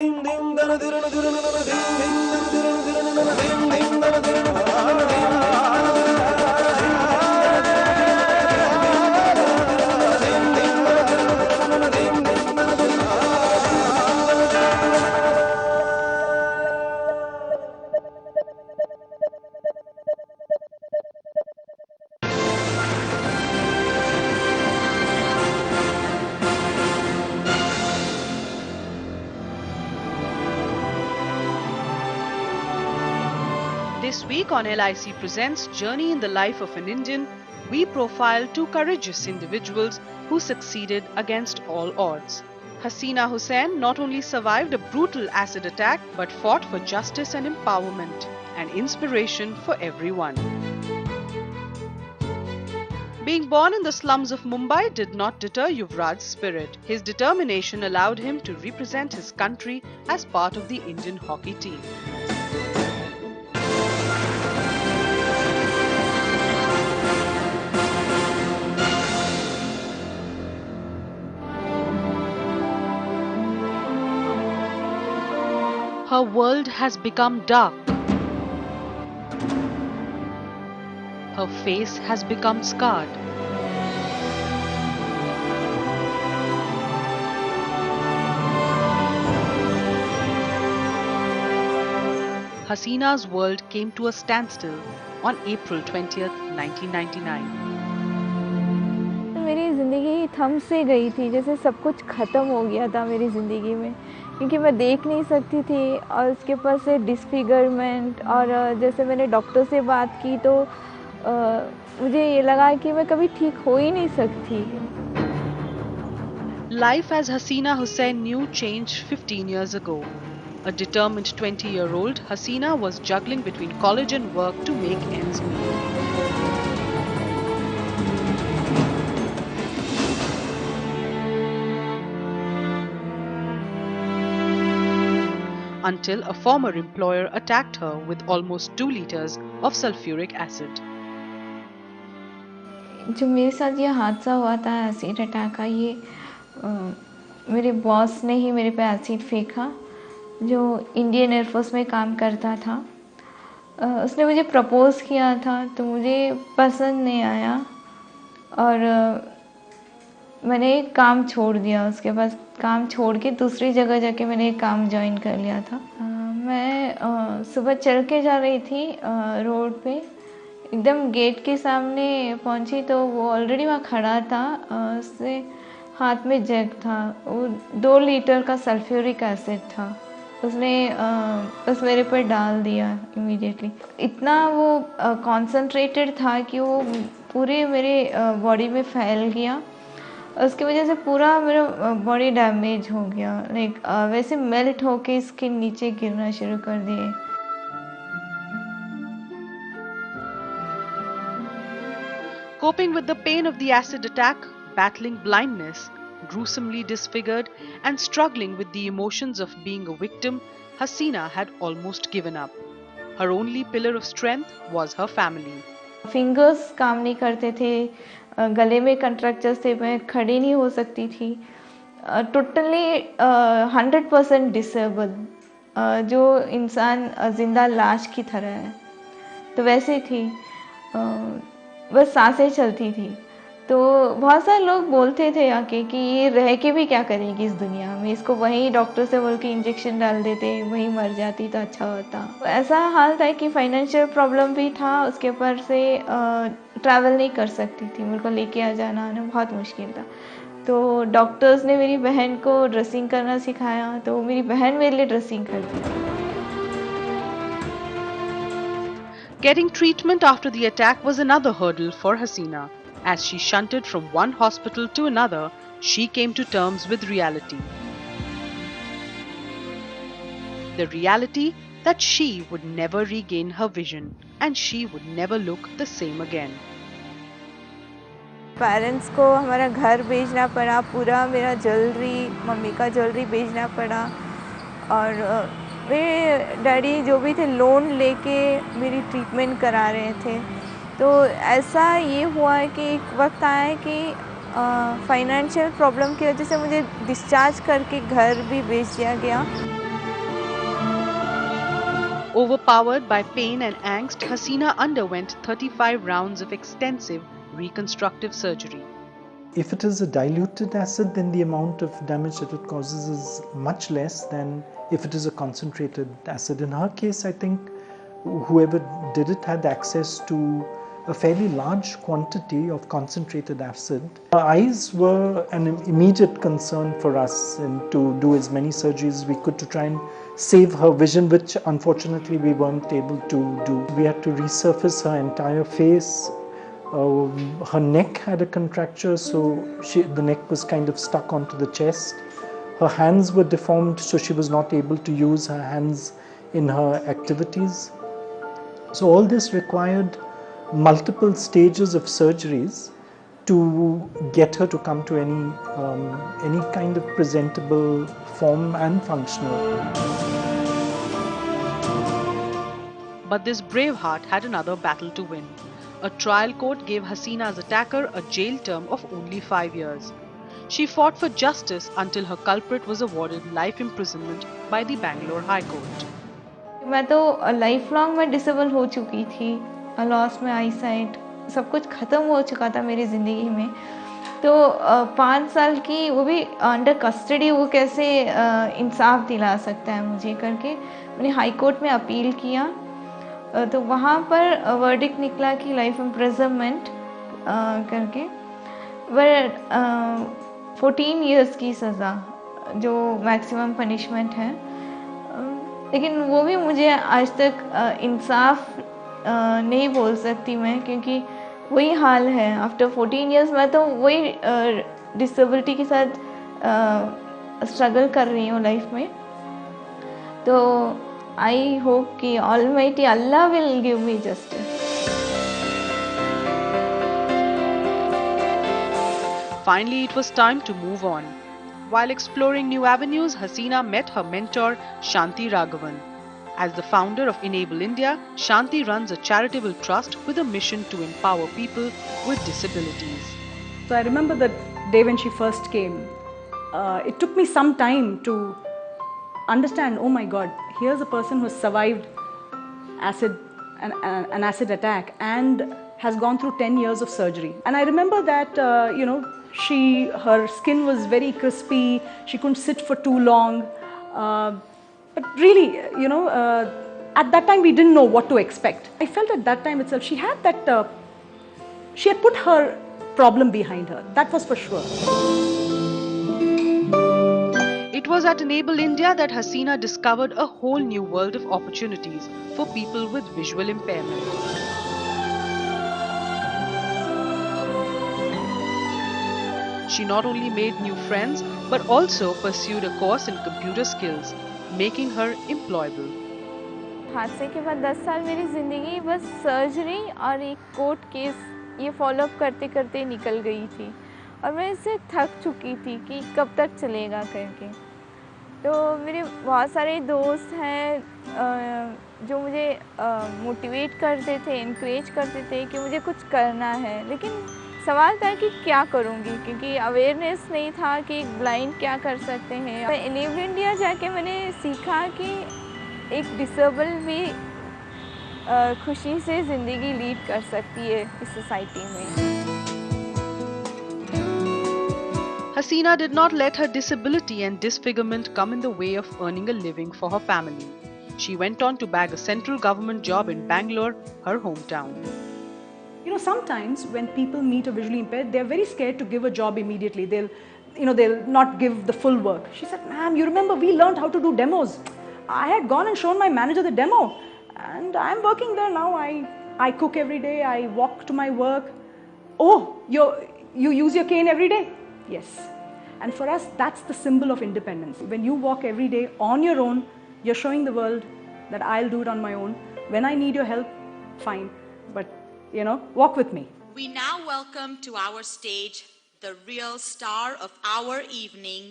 This week on LIC Presents Journey in the Life of an Indian, we profile two courageous individuals who succeeded against all odds. Hasina Hussain not only survived a brutal acid attack but fought for justice and empowerment, an inspiration for everyone. Being born in the slums of Mumbai did not deter Yuvraj's spirit. His determination allowed him to represent his country as part of the Indian hockey team. Her world has become dark. Her face has become scarred. Hasina's world came to a standstill on April 20th, 1999. मेरी ज़िंदगी थम से गई थी, जैसे सब कुछ ख़त्म हो गया था मेरी ज़िंदगी में, क्योंकि मैं देख नहीं सकती थी और उसके ऊपर से डिस्फिगरमेंट। और जैसे मैंने डॉक्टर से बात की तो मुझे ये लगा कि मैं कभी ठीक हो ही नहीं सकती। Life as Hasina Hussain knew changed 15 years ago. A determined 20-year-old, Hasina was juggling between college and work to make ends meet. Until a former employer attacked her with almost 2 liters of sulfuric acid. जो मेरे साथ ये हादसा हुआ था acid attack का, ये मेरे बॉस ने ही मेरे पे एसिड फेंका, जो इंडियन एयरफोर्स में काम करता था। उसने मुझे प्रपोज़ किया था तो मुझे पसंद नहीं आया और मैंने काम छोड़ दिया। उसके बाद काम छोड़ के दूसरी जगह जाके मैंने काम ज्वाइन कर लिया था। मैं सुबह चल के जा रही थी रोड पे, एकदम गेट के सामने पहुंची तो वो ऑलरेडी वहाँ खड़ा था। उससे हाथ में जग था, वो 2 लीटर का सल्फ्यूरिक एसिड था। उसने बस मेरे पर डाल दिया इमीडिएटली। इतना वो कॉन्सेंट्रेटेड था कि वो पूरे मेरे बॉडी में फैल गया। उसकी वजह से पूरा मेरा बॉडी डैमेज हो गया, लाइक वैसे मेल्ट होके स्किन नीचे गिरना शुरू कर दिए। Coping with the pain of the acid attack, battling blindness, gruesomely disfigured, and struggling with the emotions of being a victim, Hasina had almost given up. Her only pillar of strength was her family. Fingers काम नहीं करते थे, गले में कंट्रैक्चर्स थे, मैं खड़ी नहीं हो सकती थी। टोटली 100% डिसेबल, जो इंसान जिंदा लाश की तरह है तो वैसे थी। बस सांसें चलती थी। तो बहुत सारे लोग बोलते थे आके कि ये रह के भी क्या करेगी इस दुनिया में, इसको वहीं डॉक्टर से बोल के इंजेक्शन डाल देते, वहीं मर जाती तो अच्छा होता। ऐसा हाल था कि फाइनेंशियल प्रॉब्लम भी था, उसके ऊपर से ट्रैवल नहीं कर सकती थी, मेरे को लेके आ जाना आना बहुत मुश्किल था। तो डॉक्टर्स ने मेरी बहन को ड्रेसिंग करना सिखाया, तो मेरी बहन मेरे लिए ड्रेसिंग करती थी। Getting treatment after the attack was another hurdle for Hasina. As she shunted from one hospital to another, she came to terms with reality. The reality that she would never regain her vision and she would never look the same again. Parents को हमारा घर बेचना पड़ा, पूरा मेरा jewellery, mummy का jewellery बेचना पड़ा। और मेरे डैडी जो भी थे लोन लेके मेरी ट्रीटमेंट करा रहे थे। तो ऐसा ये हुआ है कि एक वक्त आया है कि फाइनेंशियल प्रॉब्लम की वजह से मुझे डिस्चार्ज करके घर भी बेच दिया गया। Overpowered by pain and angst, Hasina underwent 35 rounds of extensive reconstructive surgery. If it is a diluted acid, then the amount of damage that it causes is much less than if it is a concentrated acid. In her case, I think whoever did it had access to a fairly large quantity of concentrated acid. Her eyes were an immediate concern for us, and to do as many surgeries as we could to try and save her vision, which unfortunately we weren't able to do. We had to resurface her entire face. Her neck had a contracture, so the neck was kind of stuck onto the chest. Her hands were deformed, so she was not able to use her hands in her activities. So all this required multiple stages of surgeries to get her to come to any kind of presentable form and functional. But this brave heart had another battle to win. A trial court gave Hasina's attacker a jail term of only 5 years. She fought for justice until her culprit was awarded life imprisonment by the Bangalore High Court. मैं तो life long में disable हो चुकी थी, loss में आई site, सब कुछ ख़त्म हो चुका था मेरी ज़िंदगी में। तो 5 साल की, वो भी अंडर कस्टडी, वो कैसे इंसाफ दिला सकता है मुझे करके मैंने हाई कोर्ट में अपील किया। तो वहाँ पर वर्डिक्ट निकला कि लाइफ इम्प्रिजनमेंट करके, पर 14 इयर्स की सज़ा जो मैक्सिमम पनिशमेंट है। लेकिन वो भी मुझे आज तक इंसाफ नहीं बोल सकती मैं, क्योंकि वही हाल है। आफ्टर 14 इयर्स मैं तो वही डिसेबिलिटी के साथ स्ट्रगल कर रही हूँ लाइफ में। तो आई होप कि almighty Allah will give me justice. Finally, it was time to move on. While exploring new avenues, Hasina met her mentor, Shanti Raghavan. As the founder of Enable India, Shanti runs a charitable trust with a mission to empower people with disabilities. So I remember the day when she first came. It took me some time to understand, oh my God, here's a person who has survived an acid attack and has gone through 10 years of surgery. And I remember that, her skin was very crispy, she couldn't sit for too long. But really, at that time we didn't know what to expect. I felt at that time itself, she had put her problem behind her, that was for sure. It was at Enable India that Hasina discovered a whole new world of opportunities for people with visual impairment. She not only made new friends but also pursued a course in computer skills, making her employable. हादसे के बाद 10 साल मेरी ज़िंदगी बस surgery और एक court case ये फॉलोअप करते करते निकल गई थी, और मैं इससे थक चुकी थी कि कब तक चलेगा करके। तो मेरे बहुत सारे दोस्त हैं जो मुझे मोटिवेट करते थे, इनकरेज करते थे कि मुझे कुछ करना है, लेकिन सवाल था कि क्या करूँगी, क्योंकि अवेयरनेस नहीं था कि ब्लाइंड क्या कर सकते हैं। एनेबल इंडिया जाके मैंने सीखा कि एक डिसेबल भी खुशी से ज़िंदगी लीड कर सकती है इस सोसाइटी में। Hasina did not let her disability and disfigurement come in the way of earning a living for her family. She went on to bag a central government job in Bangalore, her hometown. Sometimes when people meet a visually impaired, they're very scared to give a job immediately. They'll not give the full work. She said, ma'am, you remember we learned how to do demos. I had gone and shown my manager the demo, and I'm working there now. I cook every day, I walk to my work. Oh, you use your cane every day? Yes. And for us, that's the symbol of independence. When you walk every day on your own, you're showing the world that I'll do it on my own. When I need your help, fine. But, walk with me. We now welcome to our stage the real star of our evening,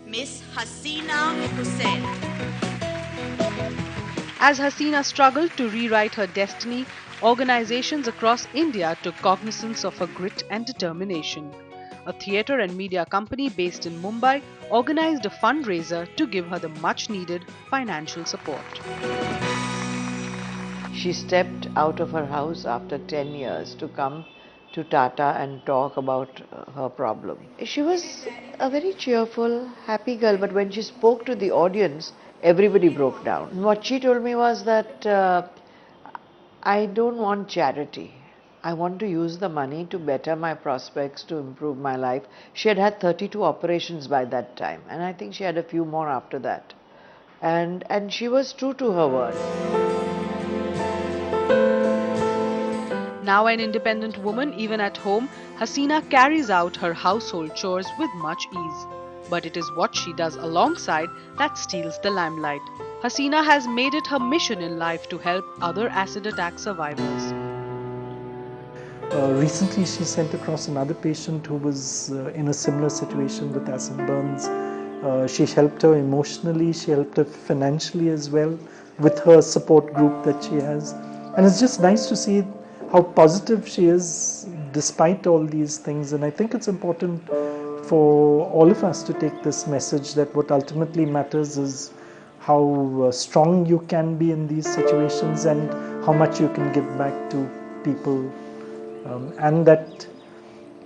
Miss Hasina Hussain. As Hasina struggled to rewrite her destiny, organizations across India took cognizance of her grit and determination. A theatre and media company based in Mumbai organized a fundraiser to give her the much-needed financial support. She stepped out of her house after 10 years to come to Tata and talk about her problem. She was a very cheerful, happy girl, but when she spoke to the audience, everybody broke down. What she told me was that I don't want charity. I want to use the money to better my prospects, to improve my life. She had had 32 operations by that time, and I think she had a few more after that. And she was true to her word. Now an independent woman, even at home, Hasina carries out her household chores with much ease. But it is what she does alongside that steals the limelight. Hasina has made it her mission in life to help other acid attack survivors. Recently, she sent across another patient who was in a similar situation with acid burns. She helped her emotionally, she helped her financially as well with her support group that she has. And it's just nice to see how positive she is despite all these things. And I think it's important for all of us to take this message that what ultimately matters is how strong you can be in these situations and how much you can give back to people. And that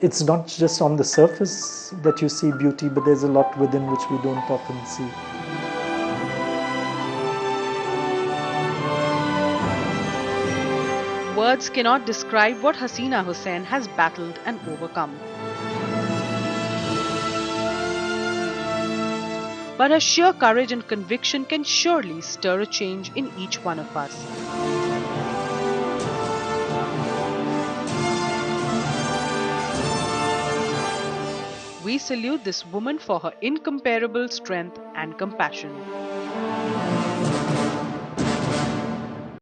it's not just on the surface that you see beauty, but there's a lot within which we don't often see. Words cannot describe what Hasina Hussain has battled and overcome. But her sheer courage and conviction can surely stir a change in each one of us. We salute this woman for her incomparable strength and compassion.